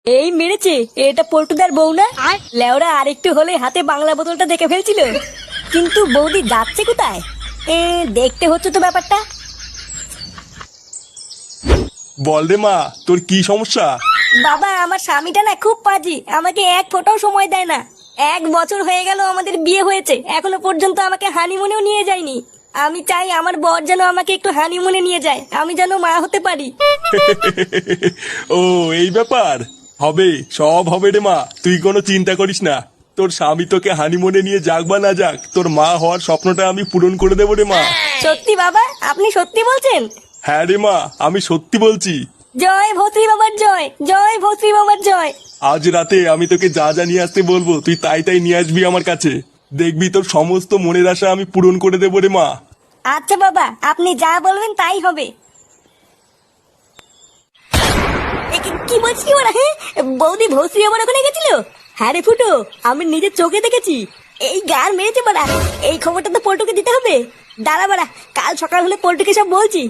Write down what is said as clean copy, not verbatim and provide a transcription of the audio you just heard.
এই মেরেছে, এটা পল্টুদার বউ না? লেওরা আরেকটু হলে হাতে বাংলা বোতলটা দেখে ফেলছিল। কিন্তু বৌদি যাচ্ছে কোথায়? দেখতে হচ্ছে তো ব্যাপারটা। বল রে মা, তোর কি সমস্যা? বাবা, আমার স্বামীটা না খুব পাজি, আমাকে এক ফোঁটাও সময় দেয় না। 1 বছর হয়ে গেল আমাদের বিয়ে হয়েছে, এখনো পর্যন্ত আমাকে হানিমুনেও নিয়ে যায়নি। আমি চাই আমার বর যেন আমাকে একটু হানিমুনে নিয়ে যায়, আমি যেন মা হতে পারি। ও, এই ব্যাপার। হবে, সব হবে রে মা, তুই কোনো চিন্তা করিস না। তোর স্বামী তোকে হানিমুনে নিয়ে যাক বা না যাক, তোর মা হওয়ার স্বপ্নটা আমি পূরণ করে দেবো রে মা। সত্যি বাবা? আপনি সত্যি বলছেন? হ্যাঁ রে মা, আমি সত্যি বলছি। জয় ভত্রী বাবার জয়, জয় ভত্রী বাবার জয়। আজ রাতে আমি তোকে যা যা নিয়ে আসতে বলবো তুই তাই তাই নিয়ে আসবি আমার কাছে। দেখবি তোর সমস্ত মনের আশা আমি পূরণ করে দেবো রে মা। আচ্ছা বাবা, আপনি যা বলবেন তাই হবে। কি বলছি ওরা? হ্যাঁ, বৌদি ভস্রী আমার ওখানে গেছিল। হ্যাঁ রে ফুটো, আমি নিজের চোখে দেখেছি। এই গার মেরেছে বাড়া, এই খবরটা তো পল্টুকে দিতে হবে। দাঁড়া বাড়া, কাল সকাল হলে পল্টুকে সব বলছি।